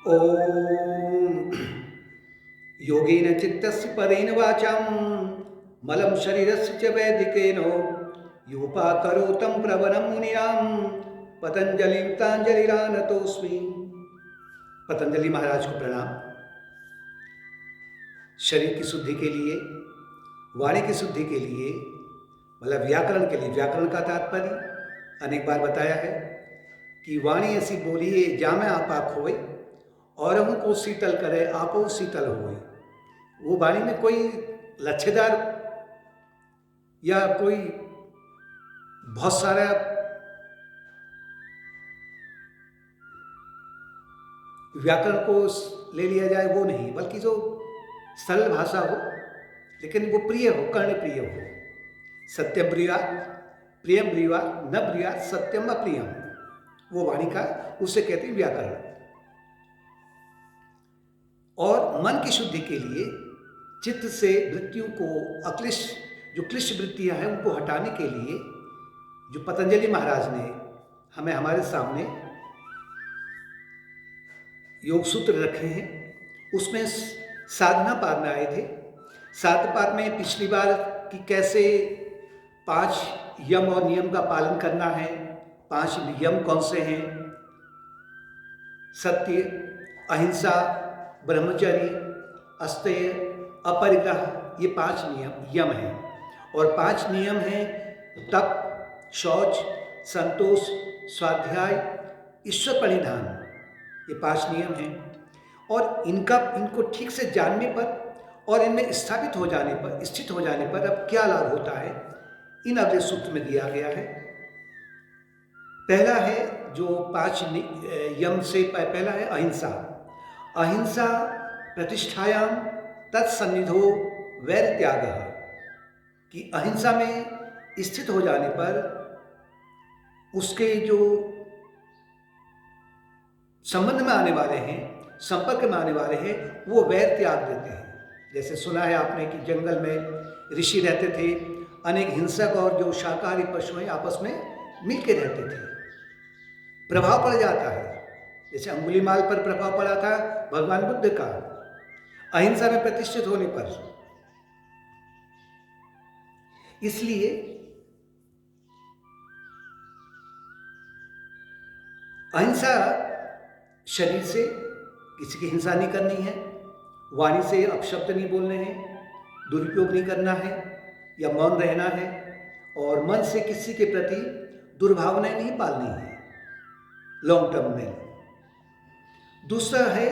ॐ योगेन चित्तस्य परेण वाचां मलं शरीरस्य च वैदिकेन योपाकरोतं प्रवरं मुनीनां पतंजलिं तांजलिरानतोऽस्मि। पतंजलि महाराज को प्रणाम। शरीर की शुद्धि के लिए, वाणी की शुद्धि के लिए, मतलब व्याकरण के लिए, व्याकरण का तात्पर्य अनेक बार बताया है कि वाणी ऐसी बोली है जामे आपा खोए और को शीतल करे आपो शीतल होए। वो वाणी में कोई लच्छेदार या कोई बहुत सारा व्याकरण को ले लिया जाए वो नहीं, बल्कि जो सरल भाषा हो लेकिन वो प्रिय हो, कर्ण प्रिय हो। सत्यम प्रिया प्रियम प्रिया न प्रिया सत्यम अप्रियम, वो वाणी का उसे कहते हैं व्याकरण। और मन की शुद्धि के लिए चित्त से वृत्तियों को जो क्लिष्ट वृत्तियां हैं उनको हटाने के लिए जो पतंजलि महाराज ने हमें हमारे सामने योग सूत्र रखे हैं, उसमें साधना पाद में आए थे। साधना पाद में पिछली बार कि कैसे 5 यम और नियम का पालन करना है। 5 यम कौन से हैं? सत्य, अहिंसा, ब्रह्मचर्य, अस्तेय, अपरिग्रह, ये 5 यम हैं। और 5 नियम हैं तप, शौच, संतोष, स्वाध्याय, ईश्वर परिधान, ये 5 नियम हैं। और इनको ठीक से जानने पर और इनमें स्थापित हो जाने पर, स्थित हो जाने पर अब क्या लाभ होता है, इन अगले सूत्र में दिया गया है। पहला है जो 5 यम से पहला है अहिंसा। अहिंसा प्रतिष्ठायाम तत्सन्निधो वैर त्यागः, कि अहिंसा में स्थित हो जाने पर उसके जो संबंध में आने वाले हैं, संपर्क में आने वाले हैं, वो वैर त्याग देते हैं। जैसे सुना है आपने कि जंगल में ऋषि रहते थे, अनेक हिंसक और जो शाकाहारी पशु हैं आपस में मिलके रहते थे। प्रभाव पड़ जाता है, जैसे अंगुलीमाल पर प्रभाव पड़ा था भगवान बुद्ध का अहिंसा में प्रतिष्ठित होने पर। इसलिए अहिंसा शरीर से किसी की हिंसा नहीं करनी है, वाणी से अपशब्द नहीं बोलने हैं, दुरुपयोग नहीं करना है या मौन रहना है, और मन से किसी के प्रति दुर्भावनाएं नहीं पालनी है लॉन्ग टर्म में। दूसरा है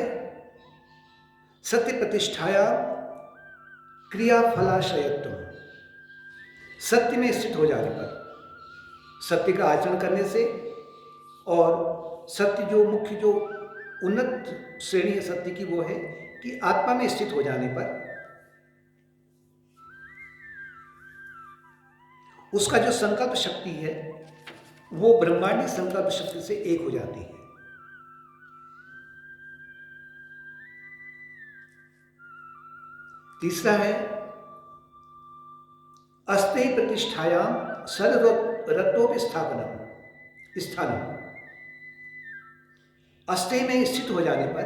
सत्य प्रतिष्ठाया क्रिया फलाशयत्व। सत्य में स्थित हो जाने पर, सत्य का आचरण करने से, और सत्य जो मुख्य जो उन्नत श्रेणी है सत्य की वो है कि आत्मा में स्थित हो जाने पर उसका जो संकल्प शक्ति है वो ब्रह्मांडी संकल्प शक्ति से एक हो जाती है। तीसरा है अस्ते प्रतिष्ठायाम सर्वरत्नोपस्थापनम स्थानम। अस्ते में स्थित हो जाने पर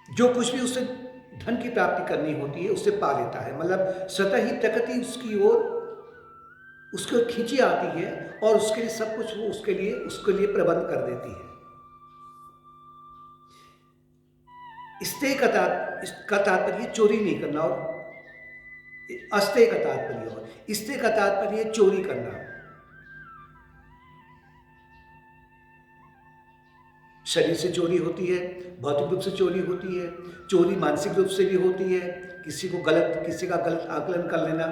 जो कुछ भी उससे धन की प्राप्ति करनी होती है उससे पा लेता है, मतलब स्वतः ही प्रकृति उसकी ओर उसको खींची आती है और उसके लिए सब कुछ वो उसके लिए प्रबंध कर देती है। स्ते का तात्पर्य चोरी नहीं करना, और अस्ते का तात्पर्य, और स्ते का तात्पर्य चोरी करना। शरीर से चोरी होती है, भौतिक रूप से चोरी होती है, चोरी मानसिक रूप से भी होती है, किसी का गलत आकलन कर लेना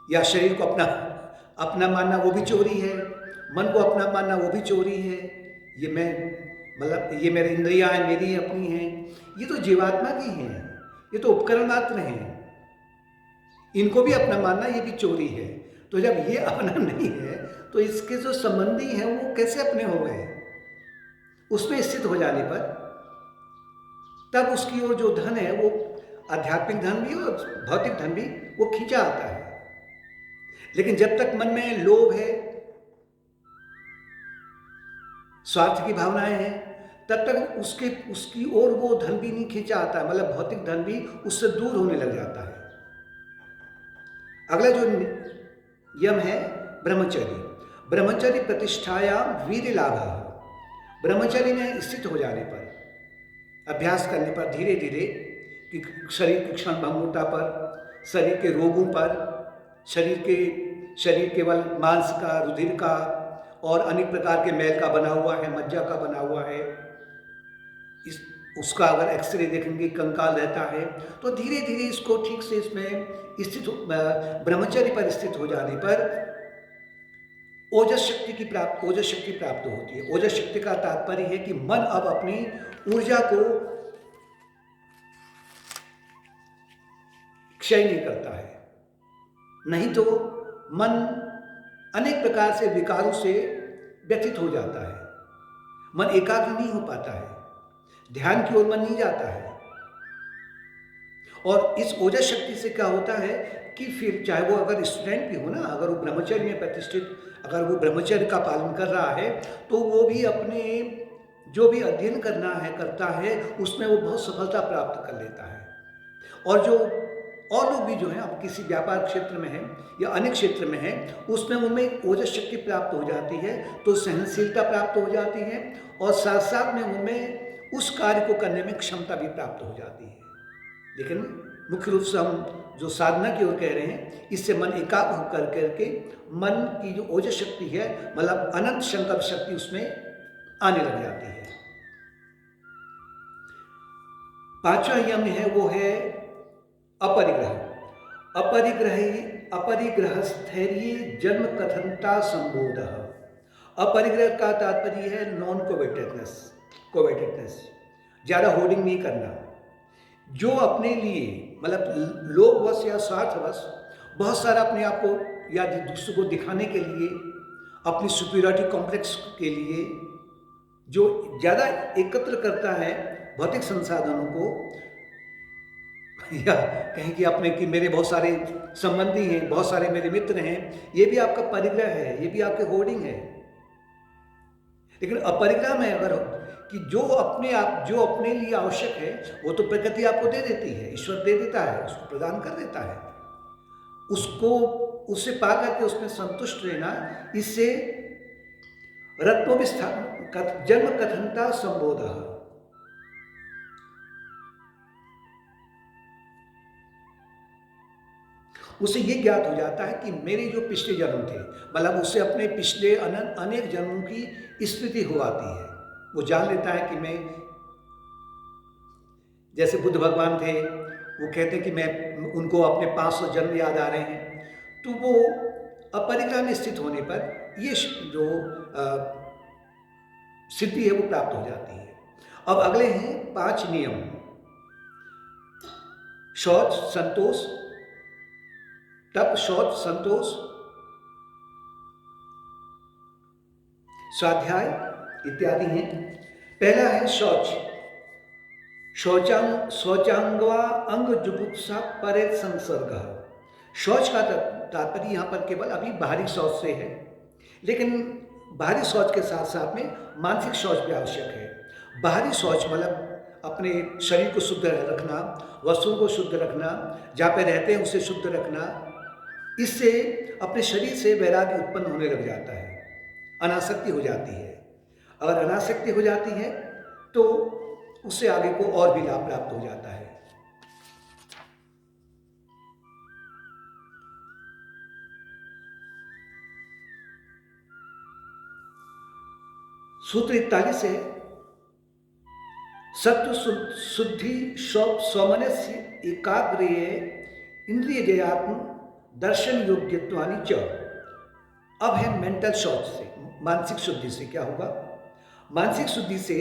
या शरीर को अपना मानना वो भी चोरी है, मन को अपना मानना वो भी चोरी है। ये मैं, मतलब ये मेरी इंद्रियां हैं, मेरी अपनी हैं, ये तो जीवात्मा की हैं, ये तो उपकरण मात्र हैं, इनको भी अपना मानना ये भी चोरी है। तो जब ये अपना नहीं है तो इसके जो संबंधी हैं वो कैसे अपने हो गए? उसमें स्थित हो जाने पर तब उसकी ओर जो धन है वो आध्यात्मिक धन भी और भौतिक धन भी वो खींचा आता है। लेकिन जब तक मन में लोभ है, स्वार्थ की भावनाएं हैं, तब तक उसकी ओर वो धन भी नहीं खींचा आता है, मतलब भौतिक धन भी उससे दूर होने लग जाता है। अगला जो यम है ब्रह्मचर्य। ब्रह्मचर्य प्रतिष्ठायाम वीर्य लाभ। ब्रह्मचर्य में स्थित हो जाने पर, अभ्यास करने पर, धीरे धीरे कि शरीर की क्षण भंगुरता पर, शरीर के रोगों पर, शरीर केवल मांस का, रुधिर का और अनेक प्रकार के मैल का बना हुआ है, मज्जा का बना हुआ है, उसका अगर एक्सरे देखेंगे कंकाल रहता है, तो धीरे धीरे इसको ठीक से इसमें ब्रह्मचर्य पर स्थित हो जाने पर ओजस शक्ति प्राप्त होती है। ओजस शक्ति का तात्पर्य है कि मन अब अपनी ऊर्जा को क्षय नहीं करता है, नहीं तो मन अनेक प्रकार से विकारों से व्यथित हो जाता है, मन एकाग्र नहीं हो पाता है, ध्यान की ओर मन नहीं जाता है। और इस ओजस शक्ति से क्या होता है कि फिर चाहे वो अगर स्टूडेंट भी हो ना, अगर वो ब्रह्मचर्य में प्रतिष्ठित, अगर वो ब्रह्मचर्य का पालन कर रहा है, तो वो भी अपने जो भी अध्ययन करता है उसमें वो बहुत सफलता प्राप्त कर लेता है। और लोग भी जो हैं, अब किसी व्यापार क्षेत्र में हैं या अन्य क्षेत्र में हैं, उसमें उनमें ओजस शक्ति प्राप्त हो जाती है, तो सहनशीलता प्राप्त हो जाती है और साथ साथ में उनमें उस कार्य को करने में क्षमता भी प्राप्त हो जाती है। लेकिन मुख्य रूप से हम जो साधना की ओर कह रहे हैं, इससे मन एकाग्र होकर करके मन की जो ओजस शक्ति है, मतलब अनंत संकल्प शक्ति उसमें आने लग जाती है। पांचवा यम है वो है अपरिग्रह। अपरिग्रहस्थैर्य जन्म कथनता संबोध। अपरिग्रह का तात्पर्य है नॉन कोवेटेडनेस, ज़्यादा होर्डिंग नहीं करना। जो अपने लिए, मतलब लोभवश या स्वार्थवश बहुत सारा अपने आप को या दूसरों को दिखाने के लिए, अपनी सुपीरियरिटी कॉम्प्लेक्स के लिए जो ज़्यादा एकत्र करता है भौतिक संसाधनों को, या कहें कि अपने कि मेरे बहुत सारे संबंधी हैं, बहुत सारे मेरे मित्र हैं, ये भी आपका परिग्रह है, ये भी आपके होर्डिंग है। लेकिन अपरिग्रह में अगर कि जो अपने लिए आवश्यक है वो तो प्रकृति आपको दे देती है, ईश्वर दे देता है, उसको प्रदान कर देता है, उससे पा करके उसमें संतुष्ट रहना, इससे रत्नोविस्थान जन्म कथनता संबोध। उसे ये ज्ञात हो जाता है कि मेरे जो पिछले जन्म थे, मतलब उससे अपने पिछले अनेक जन्मों की स्मृति हो आती है। वो जान लेता है कि मैं, जैसे बुद्ध भगवान थे, वो कहते हैं कि मैं उनको अपने 500 जन्म याद आ रहे हैं, तो वो अपरिग्रह में स्थित होने पर ये जो सिद्धि है वो प्राप्त हो जाती है। अब अगले हैं 5 नियम। शौच, संतोष, तप, शौच, संतोष, स्वाध्याय इत्यादि हैं। पहला है शौच। शौचांगवा अंग जुगुप्सा परे संसर्ग। शौच का तात्पर्य यहाँ पर केवल अभी बाहरी शौच से है, लेकिन बाहरी शौच के साथ साथ में मानसिक शौच भी आवश्यक है। बाहरी शौच मतलब अपने शरीर को शुद्ध रखना, वस्तुओं को शुद्ध रखना, जहाँ पे रहते हैं उसे शुद्ध रखना, इससे अपने शरीर से वैराग्य उत्पन्न होने लग जाता है, अनासक्ति हो जाती है। अगर अनासक्ति हो जाती है तो उससे आगे को और भी लाभ प्राप्त हो जाता है। सूत्र 41 है, सत्व शुद्धि सौमनस्य एकाग्रे इंद्रिय जयात्म दर्शन योग्यत्वानि च। अब है मेंटल शौच से, मानसिक शुद्धि से क्या होगा? मानसिक शुद्धि से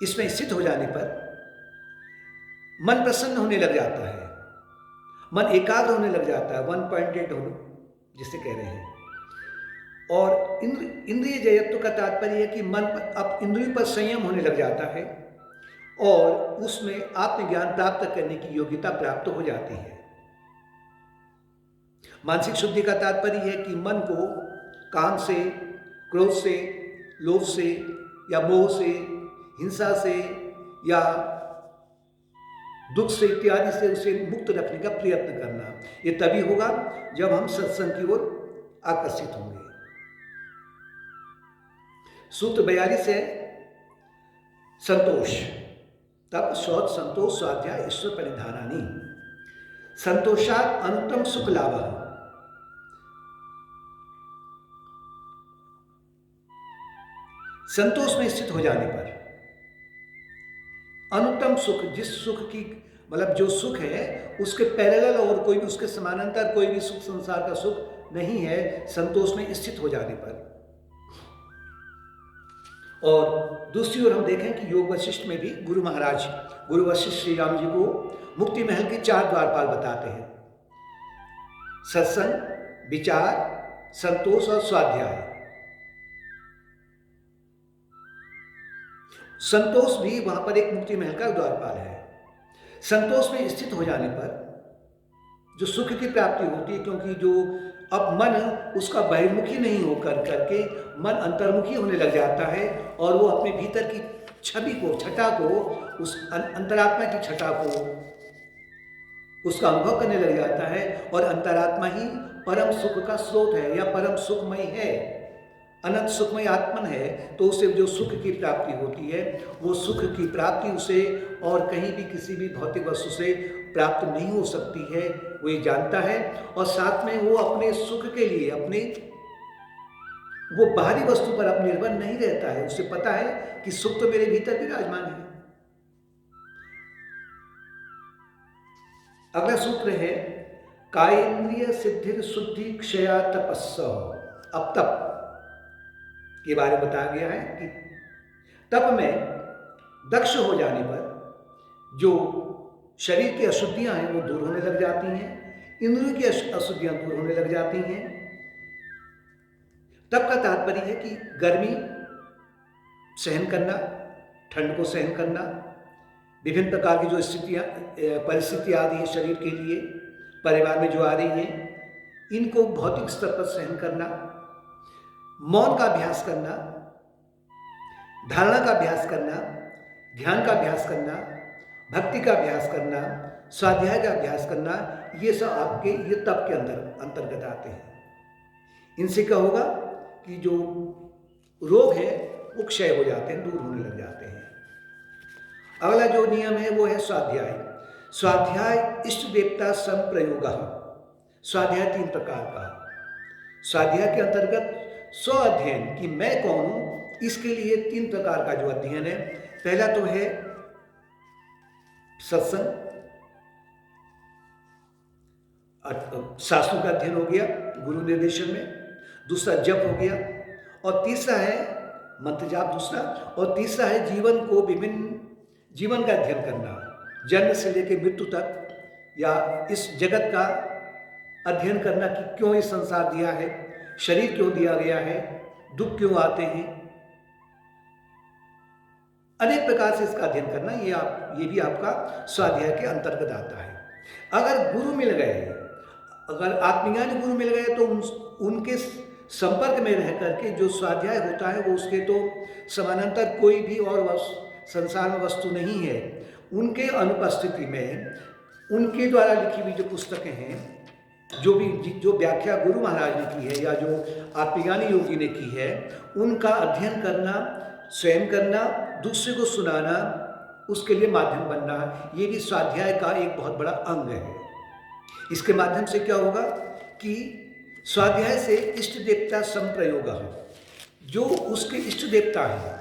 इसमें स्थित हो जाने पर मन प्रसन्न होने लग जाता है, मन एकाग्र होने लग जाता है, 1.8 होने जिसे कह रहे हैं। और इंद्रिय जयत्व का तात्पर्य है कि मन अब इंद्रियों पर संयम होने लग जाता है और उसमें आत्मज्ञान प्राप्त करने की योग्यता प्राप्त हो जाती है। मानसिक शुद्धि का तात्पर्य है कि मन को काम से, क्रोध से, लोभ से या मोह से, हिंसा से या दुख से इत्यादि से उसे मुक्त रखने का प्रयत्न करना। ये तभी होगा जब हम सत्संग की ओर आकर्षित होंगे। सूत्र 42 है संतोष। तप, शौच, संतोष, स्वाध्याय, ईश्वर परिधानानि। संतोषात् अनुत्तम सुख लाभः। संतोष में स्थित हो जाने पर अनुत्तम सुख, जिस सुख की मतलब जो सुख है उसके पैरेलल और कोई भी उसके समानांतर कोई भी सुख, संसार का सुख नहीं है संतोष में स्थित हो जाने पर। और दूसरी ओर हम देखें कि योग वशिष्ठ में भी गुरु महाराज, गुरु वशिष्ठ श्री राम जी को मुक्ति महल के 4 द्वारपाल बताते हैं: सत्संग, विचार, संतोष और स्वाध्याय। संतोष भी वहां पर एक मुक्ति महल का द्वारपाल है। संतोष में स्थित हो जाने पर जो सुख की प्राप्ति होती है, क्योंकि जो अब मन उसका बहिर्मुखी नहीं होकर करके मन अंतर्मुखी होने लग जाता है और वो अपने भीतर की छवि को, छटा को, उस अंतरात्मा की छटा को उसका अनुभव करने लग जाता है और अंतरात्मा ही परम सुख का स्रोत है या परम सुखमय है, अनंत सुखमय आत्मन है। तो उसे जो सुख की प्राप्ति होती है वो सुख की प्राप्ति उसे और कहीं भी किसी भी भौतिक वस्तु से प्राप्त नहीं हो सकती है, वो ये जानता है। और साथ में वो अपने सुख के लिए अपने वो बाहरी वस्तु पर अब निर्भर नहीं रहता है। उसे पता है कि सुख तो मेरे भीतर विराजमान है। अगला सूत्र है कायेन्द्रिय सिद्धिर शुद्धि क्षया तपस्स। अब तप के बारे में बताया गया है कि तप में दक्ष हो जाने पर जो शरीर की अशुद्धियां हैं वो दूर होने लग जाती हैं, इंद्रियों की अशुद्धियां दूर होने लग जाती हैं। तप का तात्पर्य है कि गर्मी सहन करना, ठंड को सहन करना, विभिन्न प्रकार की जो स्थितियां परिस्थितियां आ रही हैं शरीर के लिए, परिवार में जो आ रही हैं, इनको भौतिक स्तर पर सहन करना, मौन का अभ्यास करना, धारणा का अभ्यास करना, ध्यान का अभ्यास करना, भक्ति का अभ्यास करना, स्वाध्याय का अभ्यास करना, ये सब आपके ये तप के अंतर्गत आते हैं। इनसे क्या होगा कि जो रोग है वो क्षय हो जाते हैं, दूर होने लग जाते हैं। अगला जो नियम है वो है स्वाध्याय। स्वाध्याय इष्ट देवता संप्रयोग। स्वाध्याय 3 प्रकार का। स्वाध्याय के अंतर्गत स्व अध्ययन कि मैं कौन हूं, इसके लिए 3 प्रकार का जो अध्ययन है। पहला तो है सत्संग, शास्त्रों का अध्ययन हो गया गुरु निर्देशन में, दूसरा जप हो गया, और तीसरा है मंत्र जाप दूसरा, और तीसरा है जीवन को विभिन्न जीवन का अध्ययन करना, जन्म से लेकर मृत्यु तक या इस जगत का अध्ययन करना कि क्यों ये संसार दिया है, शरीर क्यों दिया गया है, दुख क्यों आते हैं, अनेक प्रकार से इसका अध्ययन करना, ये भी आपका स्वाध्याय के अंतर्गत आता है। अगर गुरु मिल गए, अगर आत्मज्ञानी गुरु मिल गए तो उनके संपर्क में रह करके जो स्वाध्याय होता है वो उसके तो समानांतर कोई भी और संसार में वस्तु नहीं है। उनके अनुपस्थिति में उनके द्वारा लिखी हुई जो पुस्तकें हैं, जो व्याख्या गुरु महाराज ने की है या जो आत्मज्ञानी योगी ने की है, उनका अध्ययन करना, स्वयं करना, दूसरे को सुनाना, उसके लिए माध्यम बनना, ये भी स्वाध्याय का एक बहुत बड़ा अंग है। इसके माध्यम से क्या होगा कि स्वाध्याय से इष्ट देवता संप्रयोग, जो उसके इष्ट देवता है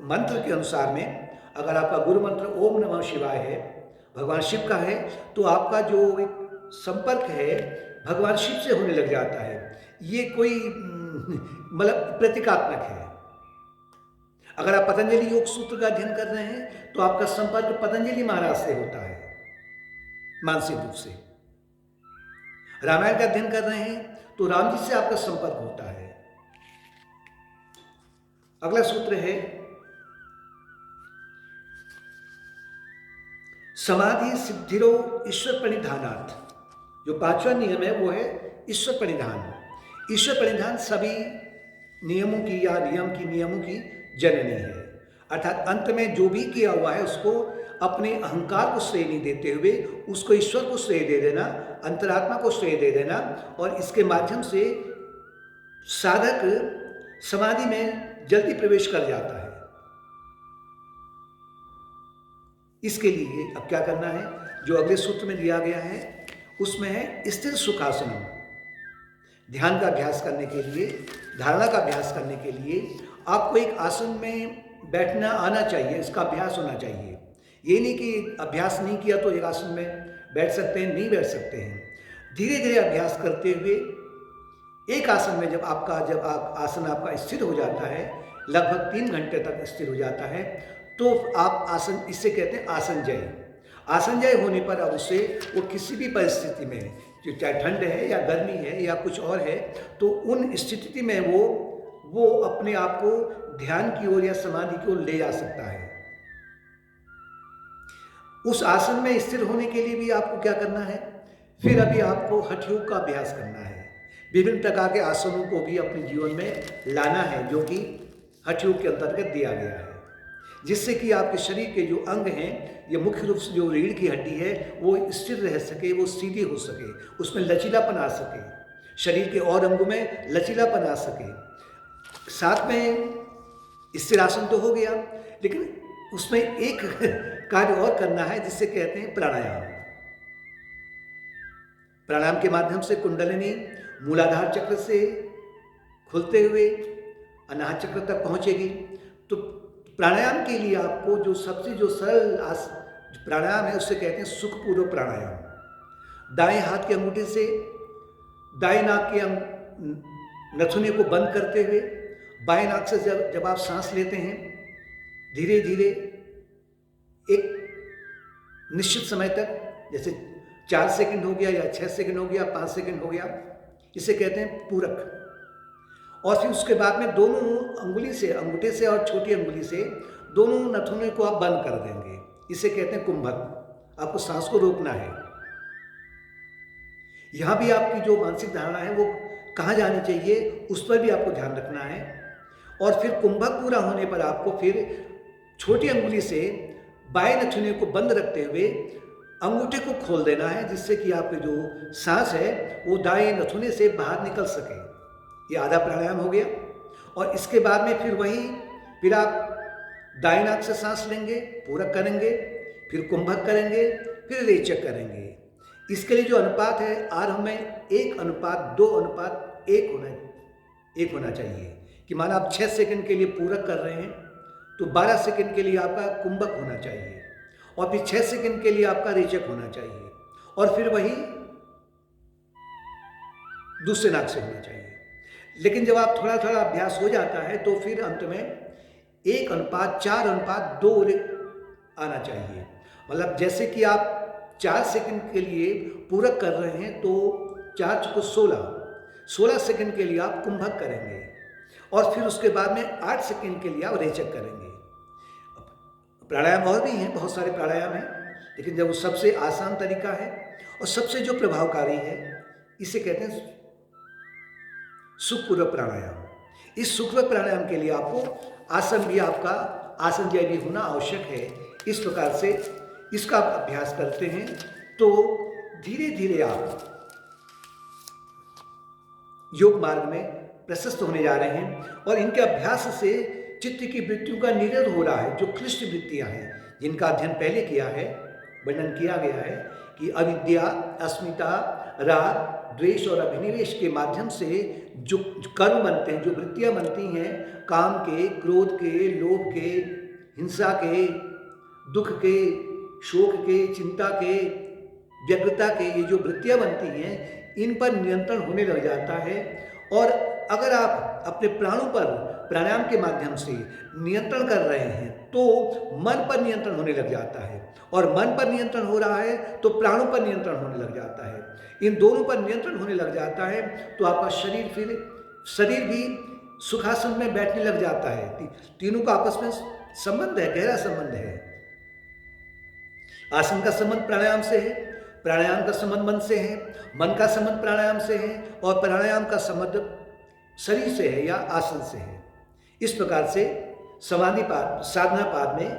मंत्र के अनुसार में, अगर आपका गुरु मंत्र ओम नमः शिवाय है, भगवान शिव का है, तो आपका जो एक संपर्क है भगवान शिव से होने लग जाता है। ये कोई मतलब प्रतीकात्मक है। अगर आप पतंजलि योग सूत्र का अध्ययन कर रहे हैं तो आपका संपर्क पतंजलि महाराज से होता है मानसिक रूप से। रामायण का अध्ययन कर रहे हैं तो राम जी से आपका संपर्क होता है। अगला सूत्र है समाधि सिद्धिरो ईश्वर प्रणिधानात्। जो 5वां नियम है वो है ईश्वर प्रणिधान। ईश्वर प्रणिधान सभी नियमों की या नियमों की जननी है। अर्थात अंत में जो भी किया हुआ है उसको अपने अहंकार को श्रेय नहीं देते हुए उसको ईश्वर को श्रेय दे देना, अंतरात्मा को श्रेय दे देना, और इसके माध्यम से साधक समाधि में जल्दी प्रवेश कर जाता है। इसके लिए अब क्या करना है, जो अगले सूत्र में दिया गया है उसमें है स्थिर सुखासनम। ध्यान का अभ्यास करने के लिए, धारणा का अभ्यास करने के लिए आपको एक आसन में बैठना आना चाहिए, इसका अभ्यास होना चाहिए। ये नहीं कि अभ्यास नहीं किया तो एक आसन में बैठ सकते हैं, नहीं बैठ सकते हैं। धीरे धीरे अभ्यास करते हुए एक आसन में जब आसन आपका स्थिर हो जाता है, लगभग 3 घंटे तक स्थिर हो जाता है, तो आप आसन, इससे कहते हैं आसनजय। आसनजय होने पर अब उससे वो किसी भी परिस्थिति में, जो चाहे ठंड है या गर्मी है या कुछ और है, तो उन स्थिति में वो अपने आप को ध्यान की ओर या समाधि की ओर ले जा सकता है। उस आसन में स्थिर होने के लिए भी आपको क्या करना है, फिर अभी आपको हठ योग का अभ्यास करना है। विभिन्न प्रकार के आसनों को भी अपने जीवन में लाना है, जो कि हठ योग के अंतर्गत दिया गया है, जिससे कि आपके शरीर के जो अंग हैं, ये मुख्य रूप से जो रीढ़ की हड्डी है वो स्थिर रह सके, वो सीधी हो सके, उसमें लचीलापन आ सके, शरीर के और अंगों में लचीलापन आ सके। साथ में स्थिर आसन तो हो गया, लेकिन उसमें एक कार्य और करना है जिससे कहते हैं प्राणायाम। प्राणायाम के माध्यम से कुंडलिनी मूलाधार चक्र से खुलते हुए अनाहत चक्र तक पहुंचेगी। तो प्राणायाम के लिए आपको जो सबसे जो सरल प्राणायाम है उससे कहते हैं सुखपूर्वक प्राणायाम। दाएं हाथ की अंगूठे से दाएं नाक के नथुने को बंद करते हुए बाएं नाक से जब आप सांस लेते हैं, धीरे धीरे एक निश्चित समय तक, जैसे 4 सेकंड हो गया या 6 सेकंड हो गया, 5 सेकंड हो गया, इसे कहते हैं पूरक। और फिर उसके बाद में दोनों अंगुली से, अंगूठे से और छोटी अंगुली से दोनों नथुने को आप बंद कर देंगे, इसे कहते हैं कुंभक। आपको सांस को रोकना है। यहां भी आपकी जो मानसिक धारणा है वो कहाँ जानी चाहिए, उस पर भी आपको ध्यान रखना है। और फिर कुंभक पूरा होने पर आपको फिर छोटी अंगुली से बाएं नथुने को बंद रखते हुए अंगूठे को खोल देना है, जिससे कि आपकी जो सांस है वो दाएं नथुने से बाहर निकल सके। ये आधा प्राणायाम हो गया। और इसके बाद में फिर आप दाएं नाक से सांस लेंगे, पूरक करेंगे, फिर कुंभक करेंगे, फिर रेचक करेंगे। इसके लिए जो अनुपात है आरंभ में 1:2:1 होना चाहिए। कि माना आप 6 सेकंड के लिए पूरक कर रहे हैं तो 12 सेकंड के लिए आपका कुंभक होना चाहिए, और फिर 6 सेकंड के लिए आपका रेचक होना चाहिए, और फिर वही दूसरे नाक से होना चाहिए। लेकिन जब आप थोड़ा थोड़ा अभ्यास हो जाता है तो फिर अंत में 1:4:2 आना चाहिए। मतलब जैसे कि आप 4 सेकंड के लिए पूरक कर रहे हैं तो 4 × 16 सेकंड के लिए आप कुंभक करेंगे, और फिर उसके बाद में 8 सेकंड के लिए आप रेचक करेंगे। प्राणायाम और भी हैं, बहुत सारे प्राणायाम हैं, लेकिन जब वो सबसे आसान तरीका है और सबसे जो प्रभावकारी है, इसे कहते हैं सुखपूर्वक प्राणायाम। इस सुखपूर्वक प्राणायाम के लिए आपको आसन भी, आपका आसनजय भी होना आवश्यक है। इस प्रकार से इसका अभ्यास करते हैं तो धीरे धीरे आप योग मार्ग में प्रशस्त होने जा रहे हैं, और इनके अभ्यास से चित्त की वृत्तियों का निरोध हो रहा है। जो क्लिष्ट वृत्तियां हैं जिनका अध्ययन पहले किया है, वर्णन किया गया है कि अविद्या, अस्मिता, राग, द्वेष और अभिनिवेश के माध्यम से जो कर्म बनते हैं, जो वृत्तियां बनती हैं, काम के, क्रोध के, लोभ के, हिंसा के, दुख के, शोक के, चिंता के, व्यग्रता के, ये जो वृत्तियां बनती हैं, इन पर नियंत्रण होने लग जाता है। और अगर आप अपने प्राणों पर प्राणायाम के माध्यम से नियंत्रण कर रहे हैं तो मन पर नियंत्रण होने लग जाता है, और मन पर नियंत्रण हो रहा है तो प्राणों पर नियंत्रण होने लग जाता है। इन दोनों पर नियंत्रण होने लग जाता है तो आपका शरीर भी सुखासन में बैठने लग जाता है। तीनों का आपस में संबंध है, गहरा संबंध है। आसन का संबंध प्राणायाम से है, प्राणायाम का संबंध मन से है, मन का संबंध प्राणायाम से है, और प्राणायाम का संबंध शरीर से है या आसन से है। इस प्रकार से समाधि पाद, साधना पाद में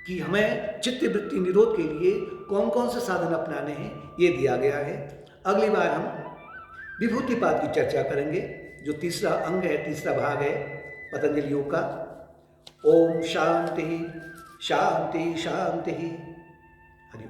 कि हमें चित्त वृत्ति निरोध के लिए कौन कौन से साधन अपनाने हैं, ये दिया गया है। अगली बार हम विभूति पाद की चर्चा करेंगे, जो तीसरा अंग है, तीसरा भाग है पतंजलि योग का। ओम शांति शांति शांति।